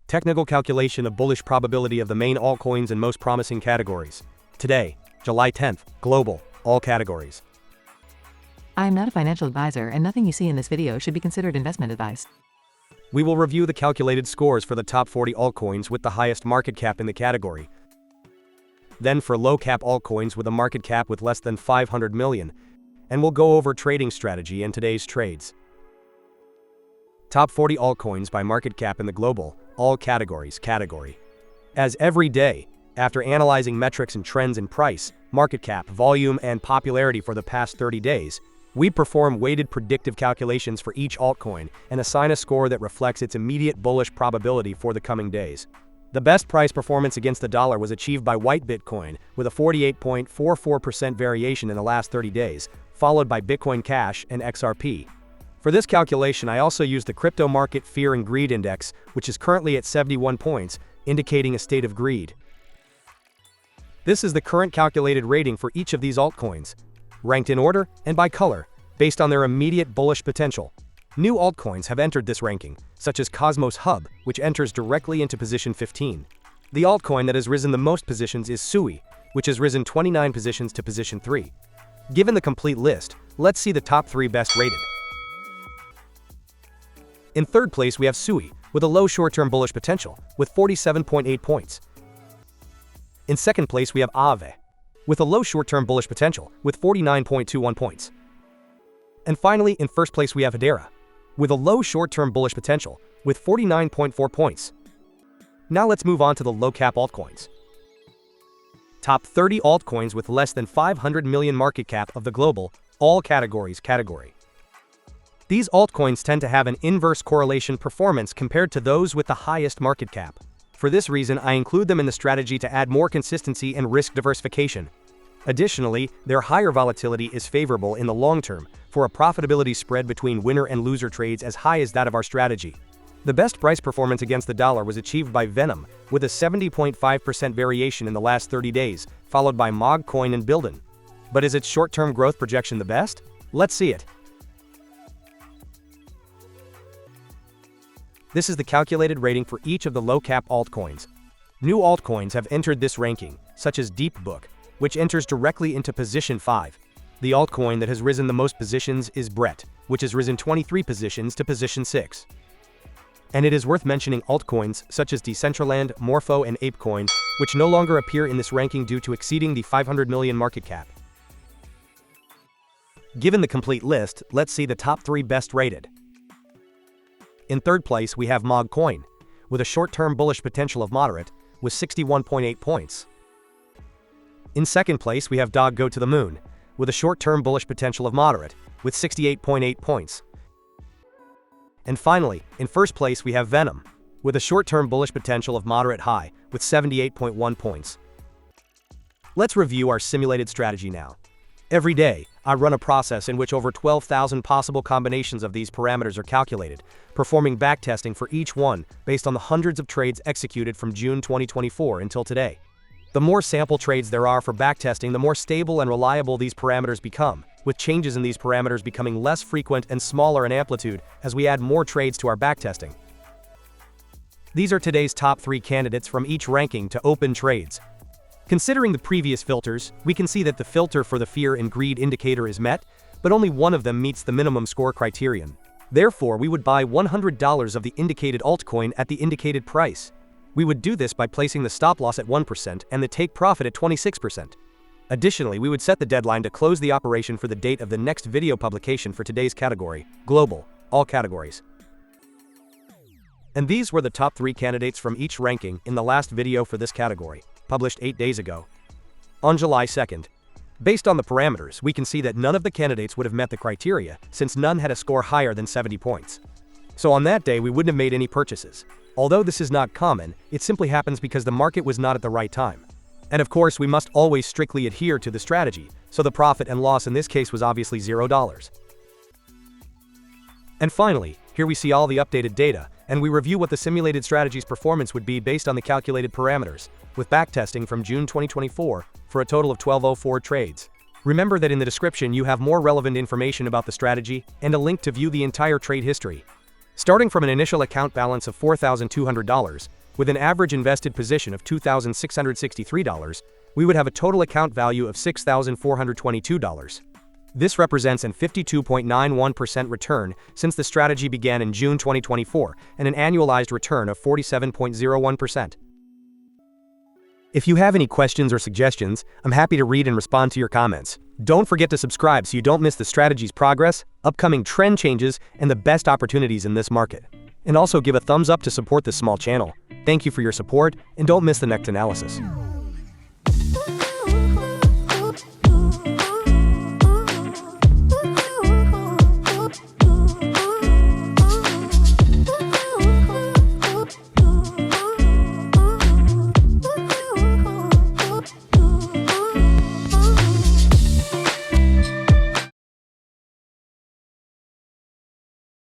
Technical calculation of bullish probability of the main altcoins and most promising categories. Today, July 10th, global, all categories. I am not a financial advisor and nothing you see in this video should be considered investment advice. We will review the calculated scores for the top 40 altcoins with the highest market cap in the category. Then for low cap altcoins with a market cap with less than 500 million. And we'll go over trading strategy and today's trades. Top 40 altcoins by market cap in the global, all categories category. As every day, after analyzing metrics and trends in price, market cap, volume, and popularity for the past 30 days, we perform weighted predictive calculations for each altcoin and assign a score that reflects its immediate bullish probability for the coming days. The best price performance against the dollar was achieved by White Bitcoin with a 48.44% variation in the last 30 days, followed by Bitcoin Cash and XRP. For this calculation, I also used the Crypto Market Fear and Greed Index, which is currently at 71 points, indicating a state of greed. This is the current calculated rating for each of these altcoins, ranked in order and by color, based on their immediate bullish potential. New altcoins have entered this ranking, such as Cosmos Hub, which enters directly into position 15. The altcoin that has risen the most positions is STETH, which has risen 29 positions to position 3. Given the complete list, let's see the top 3 best rated. In third place, we have STETH, with a low short-term bullish potential, with 47.8 points. In second place, we have Aave, with a low short-term bullish potential, with 49.21 points. And finally, in first place, we have Hedera, with a low short-term bullish potential, with 49.4 points. Now let's move on to the low-cap altcoins. Top 30 altcoins with less than 500 million market cap of the global, all categories category. These altcoins tend to have an inverse correlation performance compared to those with the highest market cap. For this reason, I include them in the strategy to add more consistency and risk diversification. Additionally, their higher volatility is favorable in the long term for a profitability spread between winner and loser trades as high as that of our strategy. The best price performance against the dollar was achieved by Venom, with a 70.5% variation in the last 30 days, followed by Mog Coin and Bullish. But is its short-term growth projection the best? Let's see it. This is the calculated rating for each of the low-cap altcoins. New altcoins have entered this ranking, such as DeepBook, which enters directly into position 5. The altcoin that has risen the most positions is BRET, which has risen 23 positions to position 6. And it is worth mentioning altcoins such as Decentraland, Morpho, and ApeCoin, which no longer appear in this ranking due to exceeding the 500 million market cap. Given the complete list, let's see the top 3 best rated. In third place, we have Mog Coin, with a short-term bullish potential of moderate, with 61.8 points. In second place, we have Dog Go to the Moon, with a short-term bullish potential of moderate, with 68.8 points. And finally, in first place, we have Venom, with a short-term bullish potential of moderate high, with 78.1 points. Let's review our simulated strategy now. Every day, I run a process in which over 12,000 possible combinations of these parameters are calculated, performing backtesting for each one based on the hundreds of trades executed from June 2024 until today. The more sample trades there are for backtesting, the more stable and reliable these parameters become, with changes in these parameters becoming less frequent and smaller in amplitude as we add more trades to our backtesting. These are today's top 3 candidates from each ranking to open trades. Considering the previous filters, we can see that the filter for the fear and greed indicator is met, but only one of them meets the minimum score criterion. Therefore, we would buy $100 of the indicated altcoin at the indicated price. We would do this by placing the stop loss at 1% and the take profit at 26%. Additionally, we would set the deadline to close the operation for the date of the next video publication for today's category, global, all categories. And these were the top 3 candidates from each ranking in the last video for this category, published 8 days ago. On July 2nd. Based on the parameters, we can see that none of the candidates would have met the criteria, since none had a score higher than 70 points. So on that day, we wouldn't have made any purchases. Although this is not common, it simply happens because the market was not at the right time. And of course, we must always strictly adhere to the strategy, so the profit and loss in this case was obviously $0. And finally, here we see all the updated data, and we review what the simulated strategy's performance would be based on the calculated parameters, with backtesting from June 2024, for a total of 1204 trades. Remember that in the description you have more relevant information about the strategy, and a link to view the entire trade history. Starting from an initial account balance of $4,200, with an average invested position of $2,663, we would have a total account value of $6,422. This represents an 52.91% return since the strategy began in June 2024 and an annualized return of 47.01%. If you have any questions or suggestions, I'm happy to read and respond to your comments. Don't forget to subscribe so you don't miss the strategy's progress, upcoming trend changes, and the best opportunities in this market. And also give a thumbs up to support this small channel. Thank you for your support, and don't miss the next analysis.